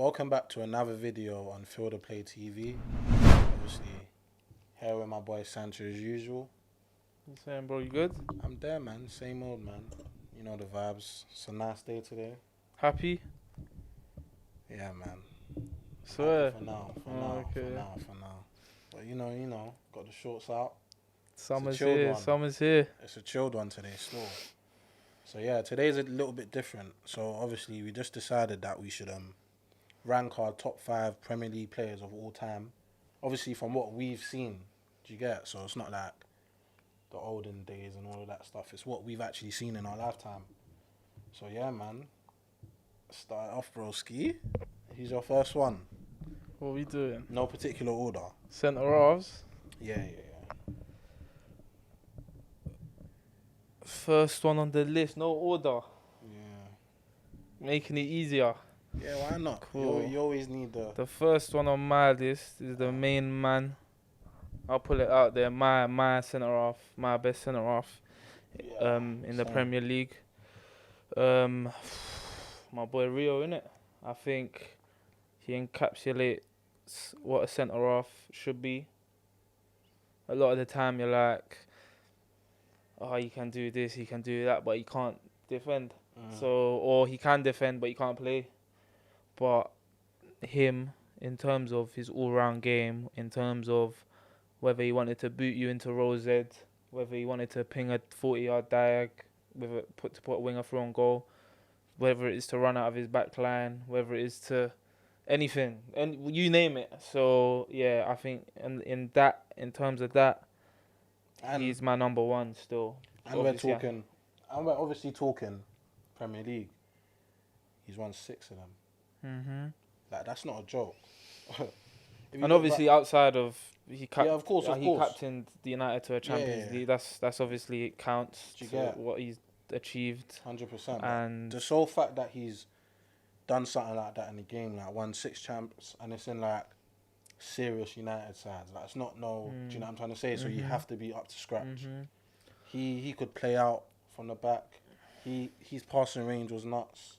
Welcome back to another video on Field of Play TV. Obviously, here with my boy Sanch as usual. You saying, bro, you good? I'm there, man. Same old, man. You know the vibes. It's a nice day today. Happy? Yeah, man. Swear. Happy for now. Okay. For now. But you know, got the shorts out. Summer's chilled here. one. Summer's here. It's a chilled one today, still. So yeah, today's a little bit different. So obviously, we just decided that we should rank our top 5 Premier League players of all time. Obviously, from what we've seen, do you get? So it's not like the olden days and all of that stuff. It's what we've actually seen in our lifetime. So yeah, man. Start off, broski. Who's your first one? What are we doing? No particular order. Centre halves. Yeah. First one on the list. No order. Yeah. Making it easier. Yeah, why not? Cool. You always need The first one on my list is the main man. I'll pull it out there. My centre half, my best centre half. In the Premier League. My boy Rio, innit? I think he encapsulates what a centre half should be. A lot of the time you're like, oh, he can do this, he can do that, but he can't defend. Or he can defend, but he can't play. But him, in terms of his all-round game, in terms of whether he wanted to boot you into row Z, whether he wanted to ping a 40-yard diag, put a winger through on goal, whether it is to run out of his back line, whether it is to anything, and you name it. So yeah, I think in terms of that, he's my number one still. And we're obviously talking Premier League. He's won 6 of them. Like, that's not a joke. And obviously outside of he of course. captained the United to a Champions League. That's obviously it counts to what he's achieved. 100%. And the sole fact that he's done something like that in the game, like won 6 champs, and it's in like serious United sides. Like, it's not do you know what I'm trying to say? So you have to be up to scratch. He could play out from the back. His passing range was nuts.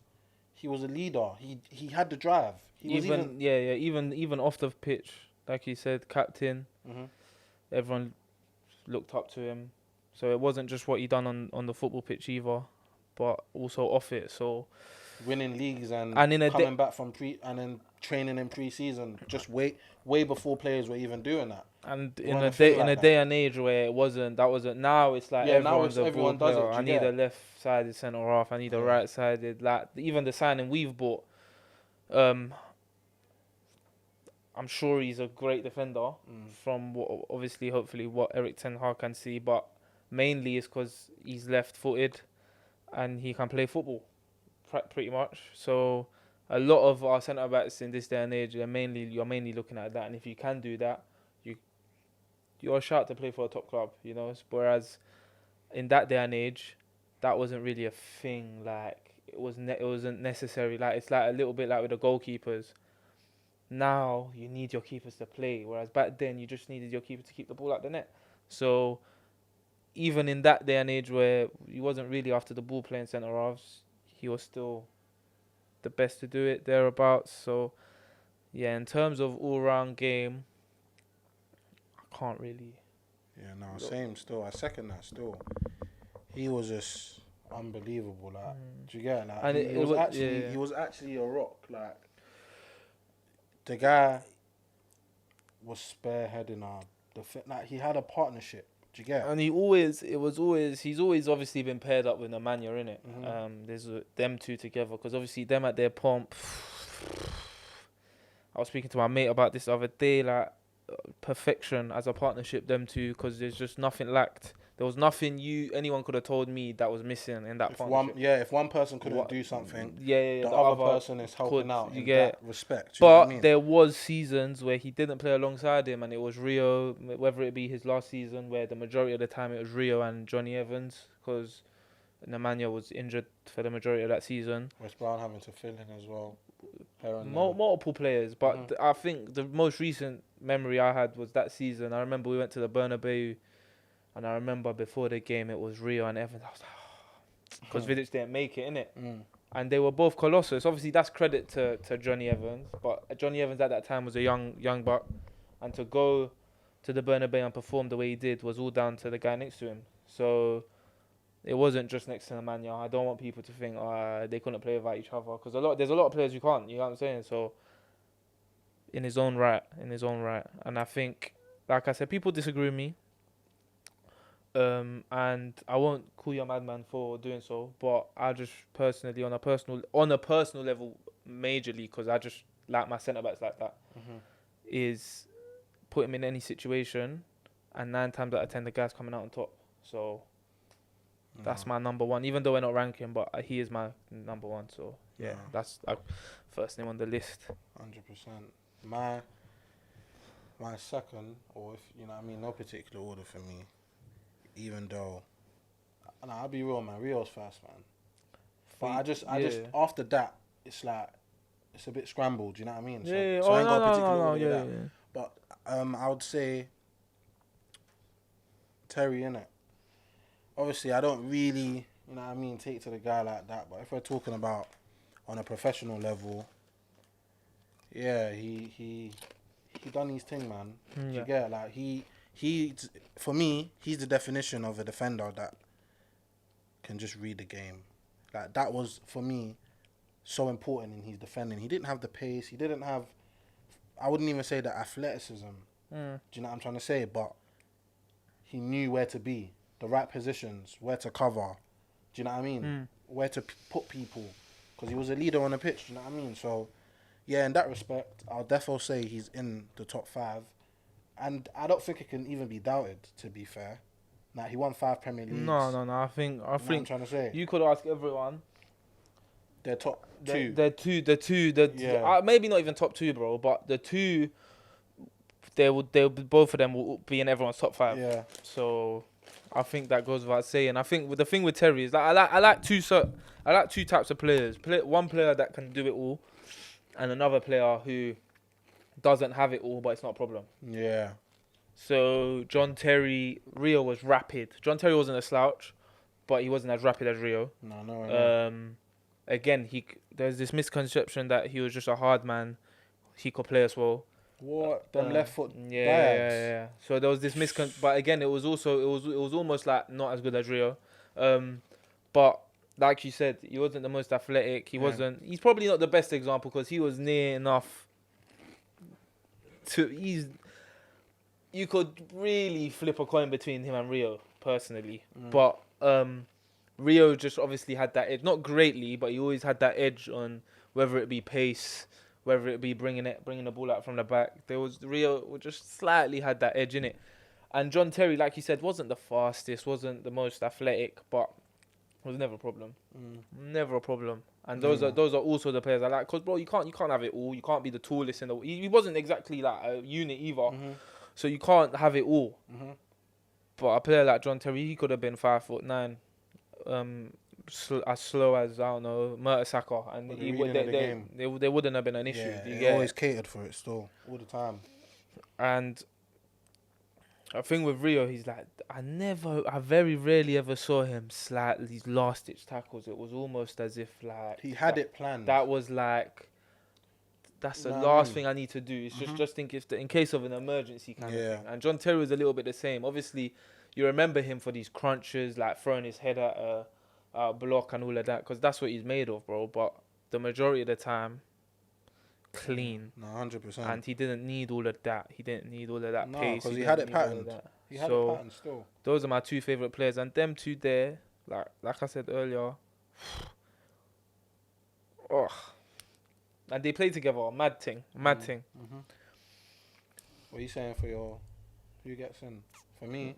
He was a leader. He had the drive. Even off the pitch, like you said, captain. Everyone looked up to him. So it wasn't just what he done on the football pitch either, but also off it. So winning leagues and in coming back from and then training in pre-season, just way before players were even doing that. And in a day and age where that wasn't. Now it's like everyone does it. I need a left-sided centre half. I need a right-sided. Like even the signing we've bought. I'm sure he's a great defender from hopefully what Eric Ten Hag can see, but mainly it's because he's left-footed and he can play football pretty much. So a lot of our centre backs in this day and age, you're mainly looking at that, and if you can do that, you're a shout to play for a top club, you know. Whereas in that day and age, that wasn't really a thing. Like it wasn't necessary. Like it's like a little bit like with the goalkeepers. Now you need your keepers to play, whereas back then you just needed your keeper to keep the ball out the net. So even in that day and age where he wasn't really after the ball playing centre halves, he was still the best to do it thereabouts. So yeah, in terms of all round game, I can't really. Yeah, no, same. Still, I second that. Still, he was just unbelievable. Like, do you get it? Like, and he was actually a rock. Like, the guy was spearheading like he had a partnership. Do you get it? And he's always obviously been paired up with Nemanja, innit? There's them two together, because obviously them at their pomp. I was speaking to my mate about this the other day, like perfection as a partnership, them two, because there's just nothing lacked. There was nothing anyone could have told me that was missing in that partnership. If one person couldn't do something, the other person is helping out in that respect. But there was seasons where he didn't play alongside him, and it was Rio, whether it be his last season, where the majority of the time it was Rio and Johnny Evans, because Nemanja was injured for the majority of that season. West Brown having to fill in as well. Multiple players, but I think the most recent memory I had was that season. I remember we went to the Bernabeu, and I remember before the game it was Rio and Evans. I was like, because Vidic didn't make it, innit? and they were both colossus. Obviously, that's credit to Johnny Evans, but Johnny Evans at that time was a young buck, and to go to the Bernabeu and perform the way he did was all down to the guy next to him. So it wasn't just next to Nemanja. I don't want people to think they couldn't play without each other, because there's a lot of players who can't. You know what I'm saying? So in his own right, and I think, like I said, people disagree with me. And I won't call you a madman for doing so, but I just personally, on a personal level, majorly, because I just like my centre backs like that, is put him in any situation, and 9 times out of 10 the guy's coming out on top. So that's my number one, even though we're not ranking, but he is my number one. So yeah, that's first name on the list. 100%. My second, or if you know what I mean, no particular order for me. Even though, I'll be real, man. Rio's first, man. But I just after that, it's like it's a bit scrambled. You know what I mean? So, Yeah. so I ain't got a particular No. order with that. Yeah. But I would say Terry, innit? Obviously, I don't really, you know what I mean, take to the guy like that. But if we're talking about on a professional level, yeah, he done his thing, man. You get like he for me, he's the definition of a defender that can just read the game. Like that was for me so important in his defending. He didn't have the pace. He didn't have. I wouldn't even say the athleticism. Do you know what I'm trying to say? But he knew where to be, the right positions, where to cover. Do you know what I mean? Where to put people, because he was a leader on the pitch. Do you know what I mean? So, yeah, in that respect, I'll definitely say he's in the top 5. And I don't think it can even be doubted, to be fair. Now, he won 5 Premier Leagues. No. I think what I'm trying to say? you could ask everyone. They're top 2. Maybe not even top 2, bro, but the 2, both of them will be in everyone's top 5. Yeah. So I think that goes without saying. I think the thing with Terry is that I like two types of players. One player that can do it all, and another player who doesn't have it all, but it's not a problem. Yeah. So John Terry, Rio was rapid. John Terry wasn't a slouch, but he wasn't as rapid as Rio. No. Again, there's this misconception that he was just a hard man. He could play as well. What? Them left foot dives? Yeah. So there was this but again, it was almost like not as good as Rio. But like you said, he wasn't the most athletic. He's probably not the best example, because he was near enough you could really flip a coin between him and Rio, personally. But Rio just obviously had that edge, not greatly, but he always had that edge on whether it be pace, whether it be bringing the ball out from the back. Rio just slightly had that edge in it. And John Terry, like you said, wasn't the fastest, wasn't the most athletic, but was never a problem. Never a problem. And those are also the players I like. Because, bro, you can't have it all. You can't be the tallest in the... He wasn't exactly like a unit either. So you can't have it all. But a player like John Terry, he could have been 5'9", as slow as, I don't know, Mertesacker. And they wouldn't have been an issue. Yeah, they always catered for it still, all the time. And I think with Rio, he's like, I very rarely ever saw him slide these last ditch tackles. It was almost as if like he had it planned. That was like, that's the last thing I need to do. It's just in case of an emergency kind of thing. And John Terry was a little bit the same. Obviously, you remember him for these crunches, like throwing his head at a block and all of that, because that's what he's made of, bro. But the majority of the time, clean. No, 100%. And he didn't need all of that. He didn't need all of that pace. Because he had it patterned. He had it patterned still. Those are my 2 favourite players. And them 2 there, like I said earlier, and they play together. Mad thing. What are you saying for who gets in? For me,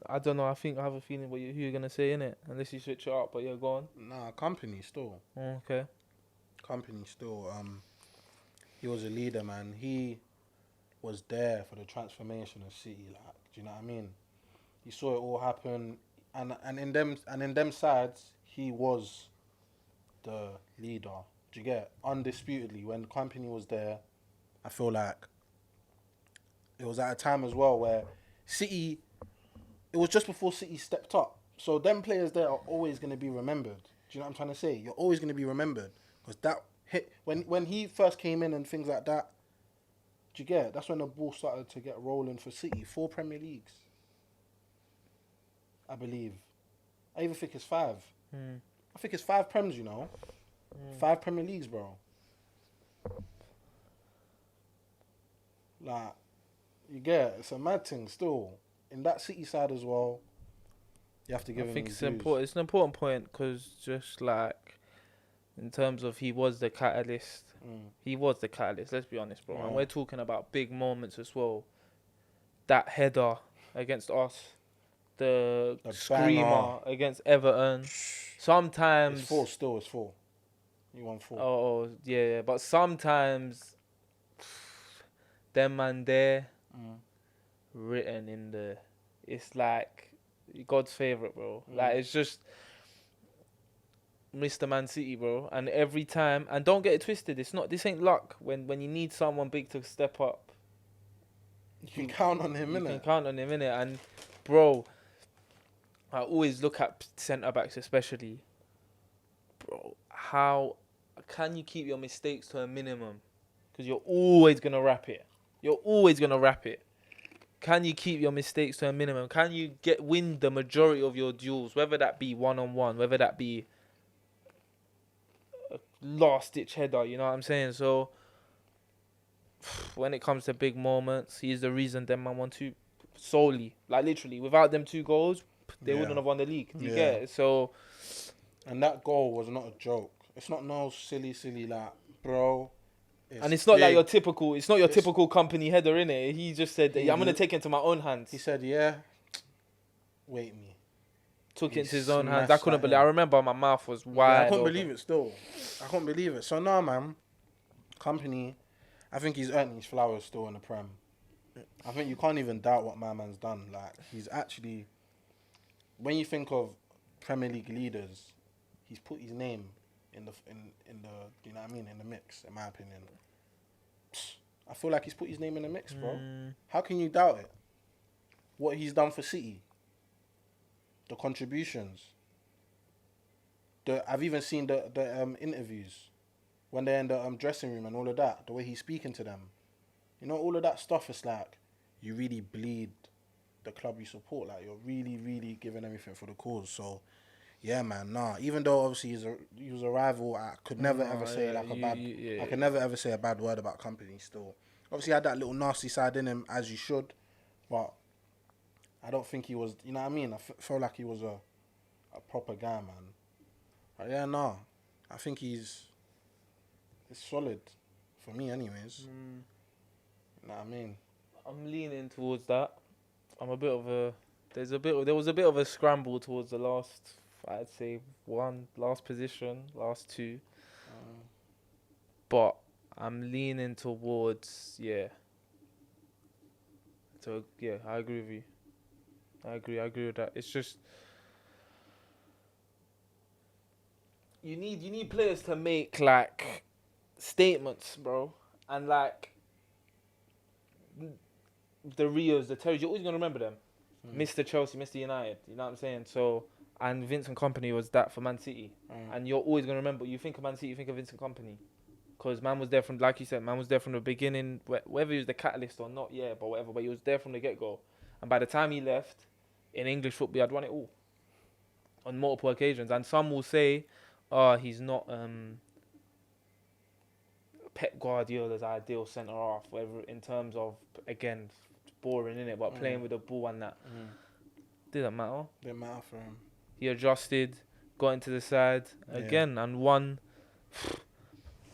I don't know. I have a feeling who you're going to say, innit? Unless you switch it up, but yeah, go on. Nah, Kompany still. Okay. Kompany still. He was a leader, man. He was there for the transformation of City. Like, do you know what I mean? He saw it all happen, and in them sides, he was the leader. Do you get? Undisputedly, when Kompany was there, I feel like it was at a time as well where City. It was just before City stepped up, so them players there are always going to be remembered. Do you know what I'm trying to say? You're always going to be remembered. Because that hit, when he first came in and things like that, do you get it? That's when the ball started to get rolling for City. 4 Premier Leagues, I believe. I even think it's 5. I think it's 5 Prems, you know. 5 Premier Leagues, bro. Like, you get it? It's a mad thing still. In that City side as well, you have to give him I think his it's important. It's an important point because just like in terms of he was the catalyst. He was the catalyst. Let's be honest, bro. Yeah. And we're talking about big moments as well. That header against us, the screamer banger against Everton. Sometimes It's 4 still. It's 4. You won 4. Oh yeah, but sometimes them man there written in the. It's like God's favorite, bro. Like it's just Mr. Man City, bro. And every time, and don't get it twisted. It's not. This ain't luck. When you need someone big to step up, You can count on him, you innit? can count on him, innit? And bro, I always look at centre backs, especially. Bro, how can you keep your mistakes to a minimum? Because you're always gonna wrap it. You're always gonna wrap it. Can you keep your mistakes to a minimum? Can you win the majority of your duels, whether that be 1-on-1, whether that be a last ditch header? You know what I'm saying? So when it comes to big moments, he's the reason them man won 2 solely. Like literally, without them 2 goals, they wouldn't have won the league. Do you get it? So, and that goal was not a joke. It's not no silly like, bro. And it's not like your typical. It's not your typical company header, innit? He just said, "I'm gonna take it into my own hands." He said, "Yeah, wait me." Took it into his own hands. I couldn't believe. I remember my mouth was wide. Yeah, I couldn't believe it. Still, I couldn't believe it. So now, man, Kompany, I think he's earning his flowers still in the Prem. I think you can't even doubt what my man's done. Like he's actually, when you think of Premier League leaders, he's put his name in the you know what I mean, in the mix, in my opinion. I feel like he's put his name in the mix, bro. How can you doubt it? What he's done for City, the contributions. I've even seen the interviews when they're in the dressing room and all of that. The way he's speaking to them, you know, all of that stuff. It's like you really bleed the club you support. Like you're really, really giving everything for the cause. So. Yeah, man. Nah. Even though obviously he was a rival, I could never ever say I could never ever say a bad word about Kompany. Still, obviously he had that little nasty side in him, as you should, but I don't think he was. You know what I mean? I felt like he was a proper guy, man. But yeah, nah. I think it's solid for me, anyways. You know what I mean? I'm leaning towards that. I'm a bit of a. There was a bit of a scramble towards the last. I'd say last position, last 2. But I'm leaning towards, So, I agree with you. I agree with that. It's just... You need players to make, like, statements, bro. And, like, the Rios, the Terrys, you're always going to remember them. Mr. Chelsea, Mr. United. You know what I'm saying? So... And Vincent Kompany was that for Man City. And you're always going to remember, you think of Man City, you think of Vincent Kompany. Because man was there from, like you said, man was there from the beginning, whether he was the catalyst or not, but whatever. But he was there from the get-go. And by the time he left, in English football, he had won it all. On multiple occasions. And some will say, he's not Pep Guardiola's ideal centre-half, whatever, in terms of, again, boring, innit? But playing with the ball and that. Didn't matter. Didn't matter for him. He adjusted, got into the side again, and won.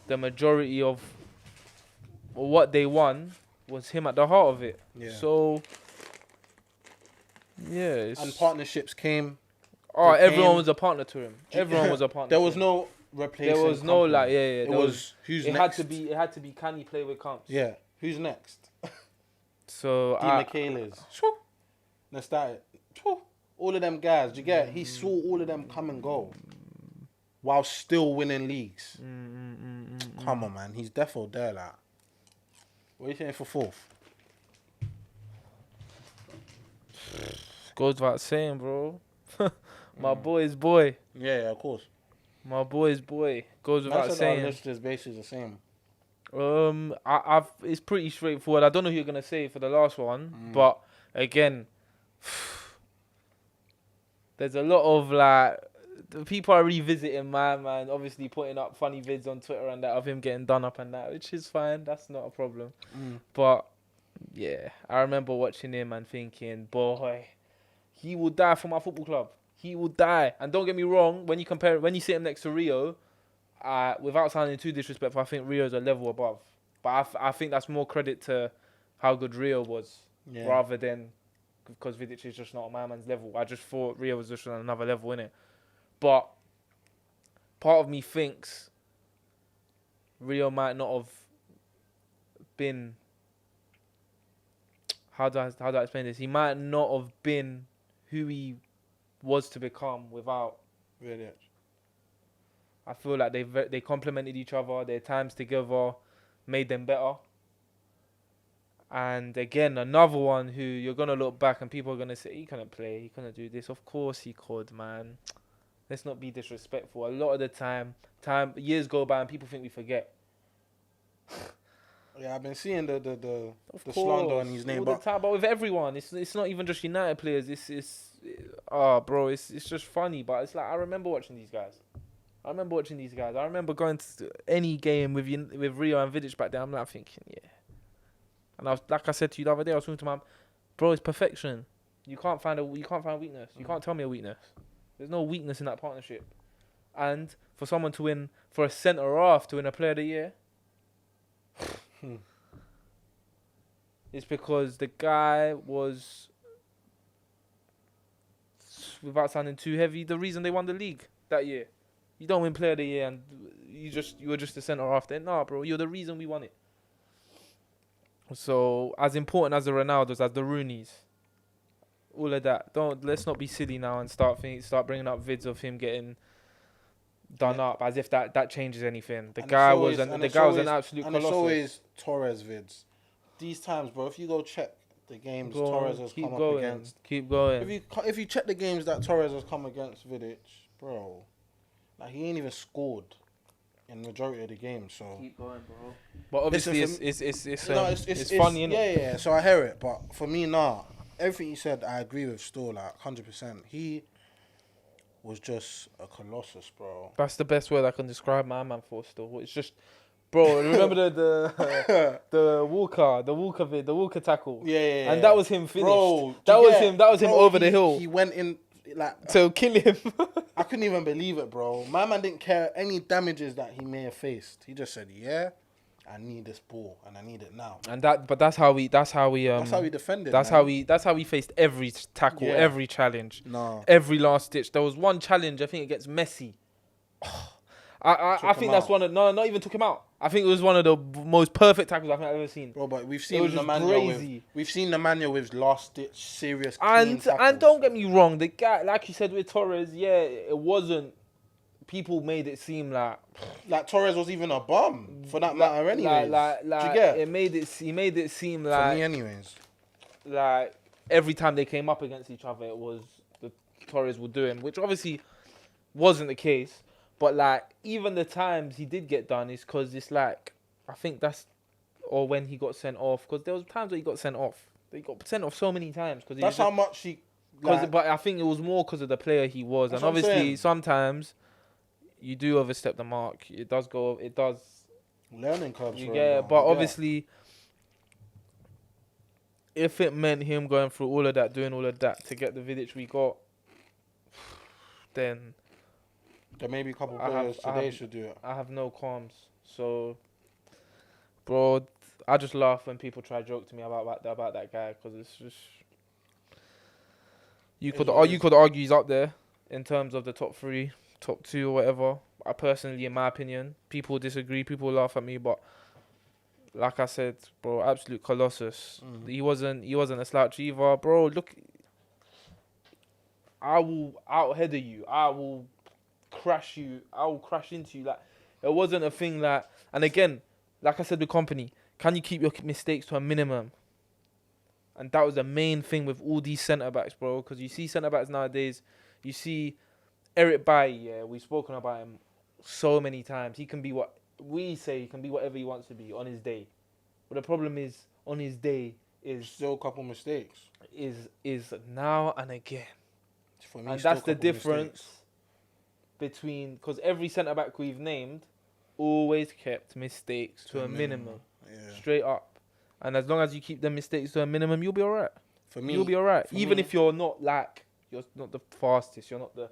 The majority of what they won was him at the heart of it. Yeah. So, and partnerships came. Everyone was a partner to him. Everyone was a partner. There was no replacing. There was no It was who's next. It had to be. Can he play with comps? Yeah. Who's next? So Michaelis. Let's start it. All of them guys, do you get it? He saw all of them come and go while still winning leagues. Come on, man. He's defo there, like. What are you saying for 4th? Goes without saying, bro. My boy's boy. Yeah, of course. My boy's boy. Goes Man without said our saying. list is basically the same. It's pretty straightforward. I don't know who you're gonna say for the last one, but again, there's a lot of like the people are revisiting my man. Obviously, putting up funny vids on Twitter and that of him getting done up and that, which is fine. That's not a problem. But yeah, I remember watching him and thinking, boy, he will die for my football club. He will die. And don't get me wrong, when you sit him next to Rio, without sounding too disrespectful, I think Rio's a level above. But I think that's more credit to how good Rio was, rather than because Vidic is just not on my man's level. I just thought Rio was just on another level, innit? But part of me thinks Rio might not have been. How do I explain this? He might not have been who he was to become without Vidic. I feel like they complemented each other. Their times together made them better. And again, another one who you're gonna look back and people are gonna say he couldn't play, he couldn't do this. Of course he could, man. Let's not be disrespectful. A lot of the time years go by and people think we forget. Yeah, I've been seeing the slander on his name, all the time, but with everyone, it's not even just United players. Bro, it's just funny. But it's like I remember watching these guys. I remember going to any game with Rio and Vidic back there. I'm like thinking, yeah. And I was like I said to you the other day, I was talking to my bro. It's perfection. You can't find weakness. You can't tell me a weakness. There's no weakness in that partnership. And for someone to win, for a centre half to win a Player of the Year, it's because the guy was, without sounding too heavy, the reason they won the league that year. You don't win Player of the Year and you were just a centre half then. Nah, bro, you're the reason we won it. So as important as the Ronaldos, as the Rooneys, all of that. Let's not be silly now and start bringing up vids of him getting done up as if that changes anything. The guy was an absolute colossus. And it's always Torres vids. These times, bro, if you go check the games Torres has come up against. Keep going. If you check the games that Torres has come against Vidic, bro, like he ain't even scored in majority of the games. So keep going, bro. But obviously, it's funny, innit? Yeah. So I hear it, but for me, nah. Everything you said, I agree with. Still, like 100%. He was just a colossus, bro. That's the best word I can describe my man for. Still, it's just, bro. Remember the Walker tackle. Yeah. And that was him finished. Bro, that was him over the hill. He went in like to kill him. I couldn't even believe it, bro. My man didn't care any damages that he may have faced. He just said, "Yeah, I need this ball and I need it now." And that's how we defended. That's how we faced every tackle, every challenge, every last ditch. There was one challenge, I think, against Messi. I think that's one of not even took him out. I think it was one of the most perfect tackles I think I've ever seen. Bro, but we've seen Nemanja with last ditch serious clean tackles. And don't get me wrong, the guy, like you said with Torres, it wasn't. People made it seem like Torres was even a bum for that matter. Anyways, he made it seem like, for me, anyways, like every time they came up against each other, it was the Torres would do him, which obviously wasn't the case. But like even the times he did get done is because it's like I think or when he got sent off, because there was times where he got sent off. He got sent off so many times because that's how much he. But I think it was more because of the player he was, and obviously sometimes you do overstep the mark. It does. Learning curves. But obviously, if it meant him going through all of that, doing all of that to get the Vidic we got, then there may be a couple players today should do it. I have no qualms. So, bro, I just laugh when people try to joke to me about that guy because it's just you could argue he's up there in terms of the top 3, top 2 or whatever. I personally, in my opinion, people disagree, people laugh at me, but like I said, bro, absolute colossus. He wasn't a slouch either, bro. Look, I will out-header you. I will crash you. I will crash into you. Like it wasn't a thing like. And again, like I said with Kompany, can you keep your mistakes to a minimum? And that was the main thing with all these centre backs, bro. Because you see centre backs nowadays, you see Eric Bailly. Yeah, we've spoken about him so many times. He can be what we say. He can be whatever he wants to be on his day. But the problem is, on his day is Still a couple mistakes. is now and again. For me, And still a that's the couple difference mistakes. between, because every centre back we've named always kept mistakes to a minimum, Yeah. straight up. And as long as you keep them mistakes to a minimum, you'll be alright. For me, You'll be alright. for Even me- if you're not the fastest, you're not the.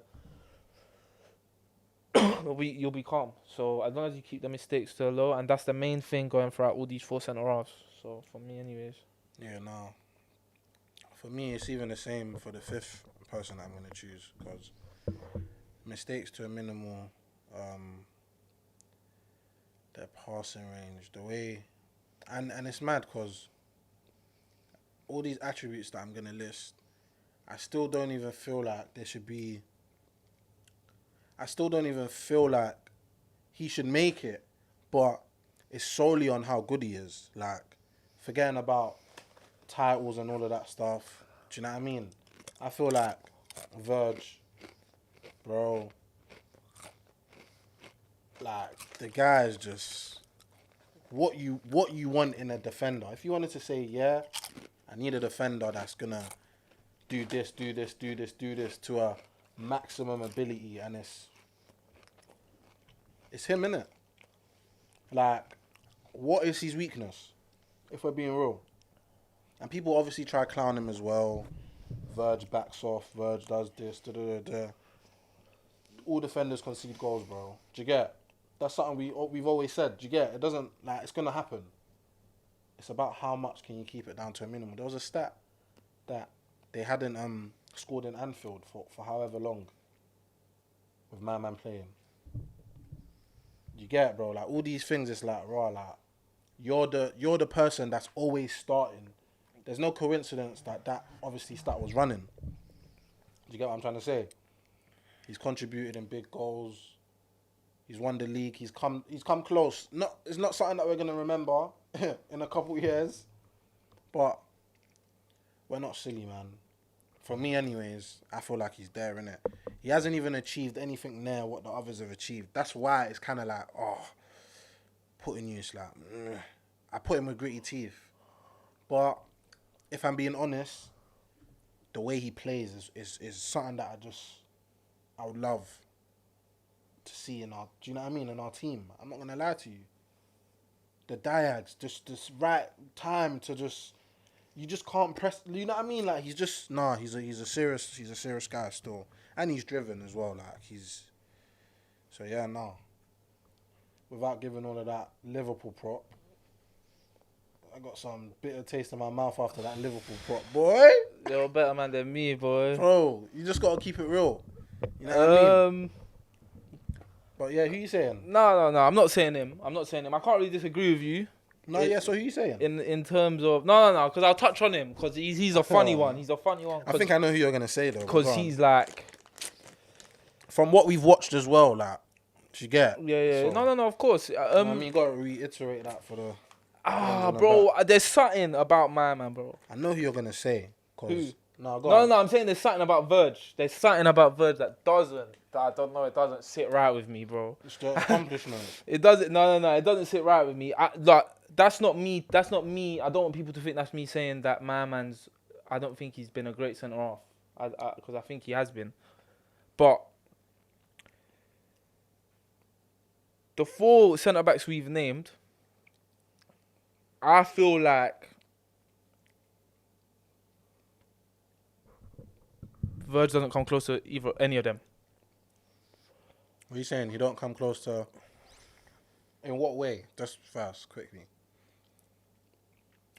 You'll be calm. So as long as you keep the mistakes to a low, and that's the main thing going throughout all these 4 centre halves. So for me, anyways. Yeah, no. For me, it's even the same for the 5th person I'm going to choose, because mistakes to a minimal, their passing range, the way, and it's mad because all these attributes that I'm going to list, I still don't even feel like there should be, I still don't even feel like he should make it, but it's solely on how good he is. Like, forgetting about titles and all of that stuff. Do you know what I mean? I feel like Verge, bro, like the guy is just what you want in a defender. If you wanted to say, yeah, I need a defender that's gonna do this to a maximum ability, and it's him, innit? Like, what is his weakness? If we're being real. And people obviously try to clown him as well. Verge backs off. Verge does this. Da. All defenders concede goals, bro. Do you get? That's something we've always said. Do you get? It doesn't, like, it's going to happen. It's about how much can you keep it down to a minimum. There was a stat that they hadn't scored in Anfield for however long with my man playing. You get, bro? Like, all these things, it's like, raw, like, you're the person that's always starting. There's no coincidence that obviously stat was running. Do you get what I'm trying to say? He's contributed in big goals. He's won the league. He's come close. It's not something that we're gonna remember in a couple of years, but we're not silly, man. For me, anyways, I feel like he's there, innit? He hasn't even achieved anything near what the others have achieved. That's why it's kind of like, putting you, it's like, I put him with gritty teeth. But if I'm being honest, the way he plays is something that I would love to see in our, do you know what I mean, in our team. I'm not going to lie to you. The Dyags, just this right time to just, you just can't press, you know what I mean? Like, he's just, he's a serious guy still. And he's driven as well, like, so yeah, without giving all of that Liverpool prop, I got some bitter taste in my mouth after that Liverpool prop, boy. You're a better man than me, boy. Bro, you just got to keep it real. You know what I mean? But yeah, who you saying? No. I'm not saying him. I can't really disagree with you. So who you saying? In terms of no, because I'll touch on him because he's a funny one. He's a funny one. I think I know who you're gonna say though. Because he's like, from what we've watched as well, like, do you get? Yeah. So, no. Of course. I mean, you gotta reiterate that for the. Bro, there's something about my man, bro. I know who you're gonna say. Who? Go on. No. I'm saying there's something about Verge. There's something about Verge that I don't know. It doesn't sit right with me, bro. It's the accomplishment. It doesn't. No. It doesn't sit right with me. That's not me. I don't want people to think that's me saying that my man's. I don't think he's been a great centre half. Because I think he has been, but the 4 centre backs we've named, I feel like Verge doesn't come close to any of them. What are you saying? He don't come close to. In what way? Just fast, quickly.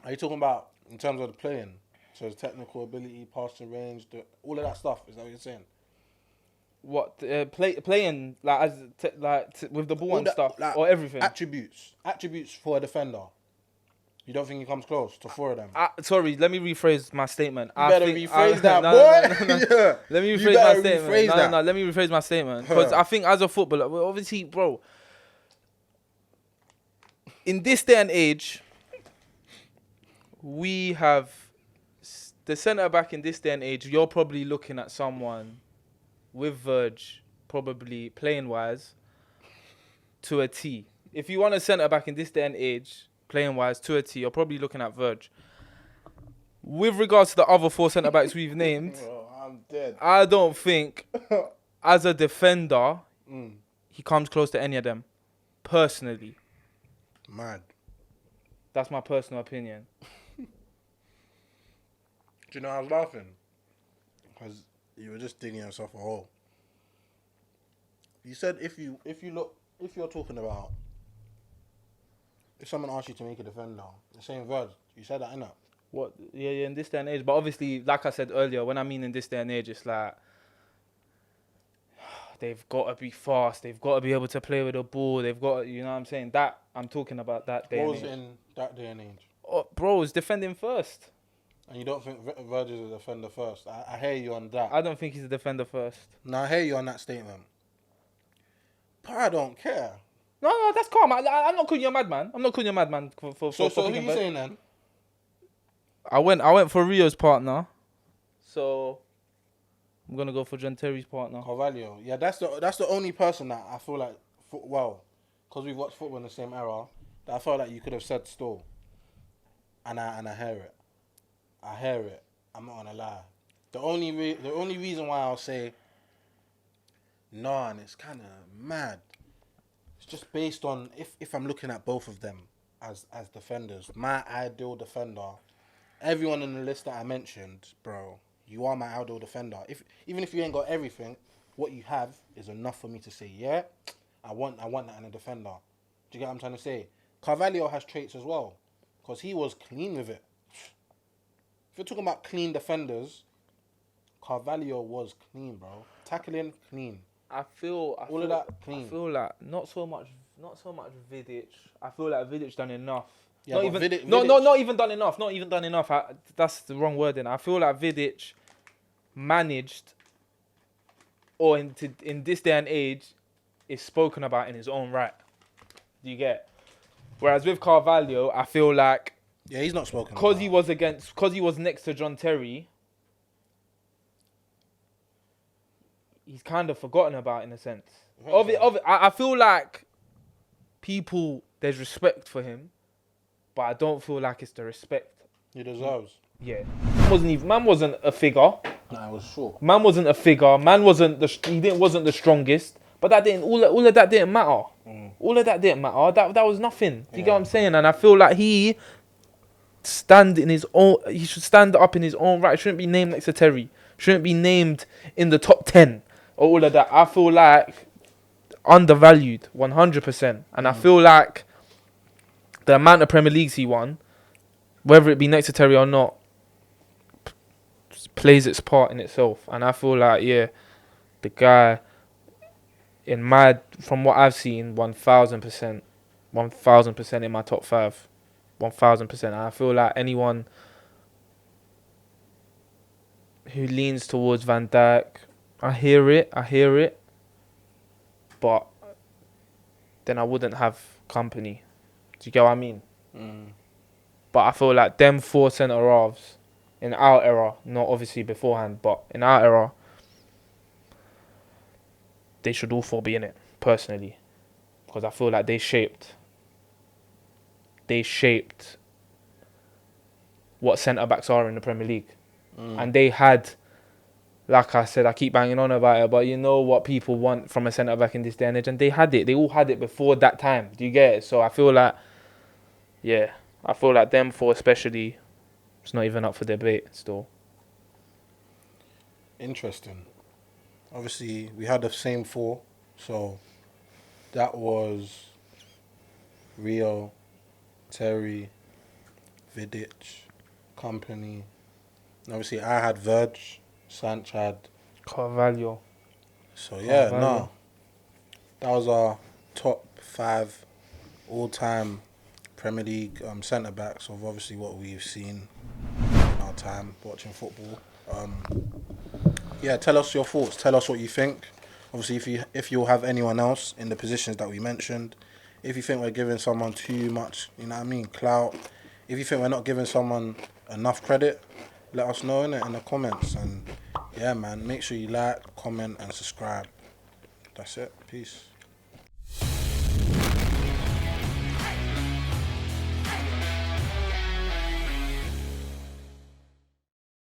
Are you talking about in terms of the playing? So his technical ability, passing range, all of that stuff. Is that what you're saying? What playing like with the ball All and that, stuff, like, or everything? Attributes for a defender. You don't think he comes close to 4 of them? Sorry, let me rephrase my statement. You better rephrase that, boy. No. Yeah. Let me rephrase my statement. No, let me rephrase my statement. Because I think as a footballer, well, obviously, bro, in this day and age, we have the centre back in this day and age. You're probably looking at someone with Verge, probably playing wise, to a T. If you want a centre back in this day and age, playing wise to a T, you're probably looking at Verge. With regards to the other 4 centre backs we've named, Bro, I'm dead. I don't think as a defender he comes close to any of them. Personally, Mad. that's my personal opinion. Do you know I was laughing? Because you were just digging yourself a hole. You said if you're talking about if someone asks you to make a defender, the same word. You said that, innit? What? Yeah, in this day and age. But obviously, like I said earlier, when I mean in this day and age, it's like they've got to be fast. They've got to be able to play with the ball. They've got, you know what I'm saying? That I'm talking about that day What and was age. in that day and age? Oh, bro, it's defending first. And you don't think Virgil's a defender first? I hear you on that. I don't think he's a defender first. No, I hear you on that statement. But I don't care. No, that's calm. I'm not calling you a madman. I'm not calling you a madman for So who picking you Virg. saying then? I went for Rio's partner. So I'm gonna go for John Terry's partner. Carvalho. Yeah, that's the only person that I feel like, because we've watched football in the same era, that I felt like you could have said still. And I hear it. I hear it. I'm not gonna lie. The only reason why I'll say no, and it's kind of mad. It's just based on if I'm looking at both of them as defenders. My ideal defender. Everyone in the list that I mentioned, bro, you are my ideal defender. Even if you ain't got everything, what you have is enough for me to say, yeah, I want that in a defender. Do you get what I'm trying to say? Carvalho has traits as well, because he was clean with it. If you're talking about clean defenders, Carvalho was clean, bro. Tackling, clean. I feel All of that clean. I feel like not so much Vidic. I feel like Vidic done enough. Yeah, not but even Vidic- not even done enough. Not even done enough. That's the wrong wording. I feel like Vidic managed, or in this day and age, is spoken about in his own right. Do you get? Whereas with Carvalho, I feel like Yeah, he's not spoken because about. he was next to John Terry, he's kind of forgotten about in a sense. I feel like there's respect for him, but I don't feel like it's the respect. He deserves. Yeah, man wasn't a figure. Nah, it was short. Man wasn't a figure. Man wasn't the strongest. But that didn't all of that didn't matter. All of that didn't matter. That was nothing. Do you get what I'm saying? And I feel like he should stand up in his own right. Shouldn't be named next to Terry. Shouldn't be named in the top 10 or all of that. I feel like undervalued 100%. And I feel like the amount of Premier Leagues he won, whether it be next to Terry or not, plays its part in itself. And I feel like, yeah, the guy, from what I've seen, 1,000%, 1,000% in my top 5. 1,000%. And I feel like anyone who leans towards Van Dijk, I hear it, but then I wouldn't have company. Do you get what I mean? But I feel like them 4 centre halves in our era, not obviously beforehand, but in our era, they should all 4 be in it, personally. Because I feel like they shaped what centre-backs are in the Premier League. And they had, like I said, I keep banging on about it, but you know what people want from a centre-back in this day and age, and they had it. They all had it before that time. Do you get it? So I feel like, yeah, them 4 especially, it's not even up for debate still. Interesting. Obviously, we had the same 4. So, that was Rio, Terry, Vidic, Kompany. And obviously, I had Verge. Sanch had Carvalho. So, yeah, no. That was our top 5 all-time Premier League centre-backs of obviously what we've seen in our time watching football. Yeah, tell us your thoughts. Tell us what you think. Obviously, if you have anyone else in the positions that we mentioned, if you think we're giving someone too much, you know what I mean, clout. If you think we're not giving someone enough credit, let us know in the comments. And yeah, man, make sure you like, comment, and subscribe. That's it. Peace.